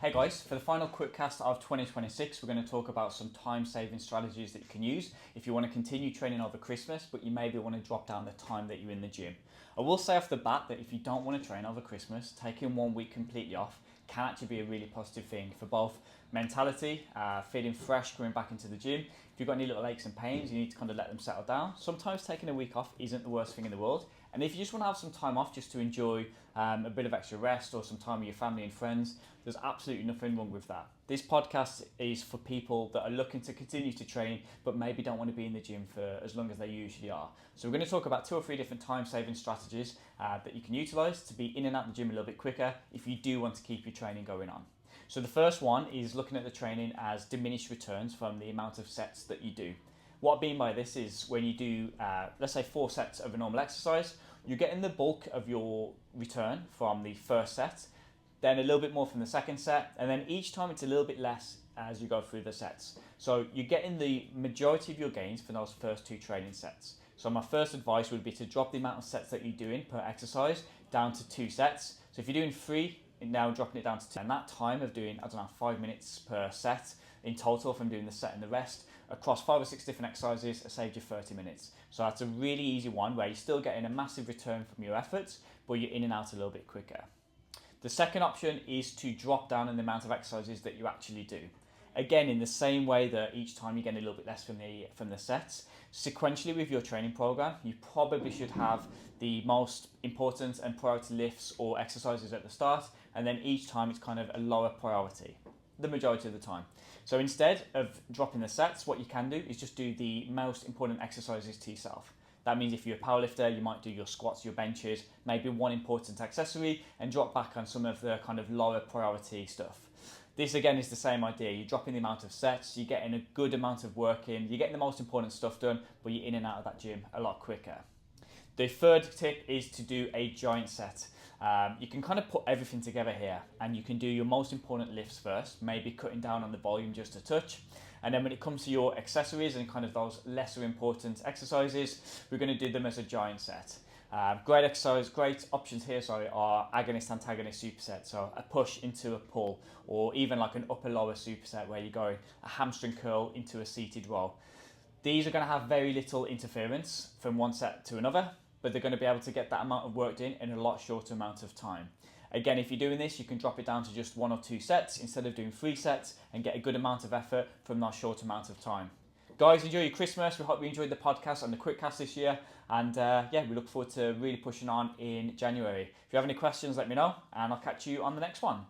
Hey guys, for the final Quickcast of 2026, we're going to talk about some time-saving strategies that you can use if you want to continue training over Christmas, but you maybe want to drop down the time that you're in the gym. I will say off the bat that if you don't want to train over Christmas, taking 1 week completely off can actually be a really positive thing for both mentality, feeling fresh, coming back into the gym. If you've got any little aches and pains, you need to kind of let them settle down. Sometimes taking a week off isn't the worst thing in the world. And if you just want to have some time off just to enjoy a bit of extra rest or some time with your family and friends, there's absolutely nothing wrong with that. This podcast is for people that are looking to continue to train but maybe don't want to be in the gym for as long as they usually are. So we're going to talk about 2 or 3 different time-saving strategies that you can utilise to be in and out of the gym a little bit quicker if you do want to keep your training going on. So the first one is looking at the training as diminished returns from the amount of sets that you do. What I mean by this is when you do, let's say 4 sets of a normal exercise, you're getting the bulk of your return from the first set, then a little bit more from the second set, and then each time it's a little bit less as you go through the sets. So you're getting the majority of your gains for those first 2 training sets. So my first advice would be to drop the amount of sets that you're doing per exercise down to 2 sets. So if you're doing 3, now dropping it down to 2, and that time of doing, 5 minutes per set in total from doing the set and the rest, across 5 or 6 different exercises, it saved you 30 minutes. So that's a really easy one where you're still getting a massive return from your efforts, but you're in and out a little bit quicker. The second option is to drop down in the amount of exercises that you actually do. Again, in the same way that each time you get a little bit less from the sets, sequentially with your training program, you probably should have the most important and priority lifts or exercises at the start, and then each time it's kind of a lower priority, the majority of the time. So instead of dropping the sets, what you can do is just do the most important exercises to yourself. That means if you're a powerlifter, you might do your squats, your benches, maybe one important accessory, and drop back on some of the kind of lower priority stuff. This again is the same idea. You're dropping the amount of sets, you're getting a good amount of work in, you're getting the most important stuff done, but you're in and out of that gym a lot quicker. The third tip is to do a giant set. You can kind of put everything together here, and you can do your most important lifts first, maybe cutting down on the volume just a touch. And then when it comes to your accessories and kind of those lesser important exercises, we're going to do them as a giant set. Great options here, are agonist-antagonist superset. So a push into a pull, or even like an upper-lower superset where you're going a hamstring curl into a seated row. These are going to have very little interference from one set to another, but they're going to be able to get that amount of work in a lot shorter amount of time. Again, if you're doing this, you can drop it down to just 1 or 2 sets instead of doing 3 sets and get a good amount of effort from that short amount of time. Guys, enjoy your Christmas. We hope you enjoyed the podcast and the Quickcast this year. And we look forward to really pushing on in January. If you have any questions, let me know, and I'll catch you on the next one.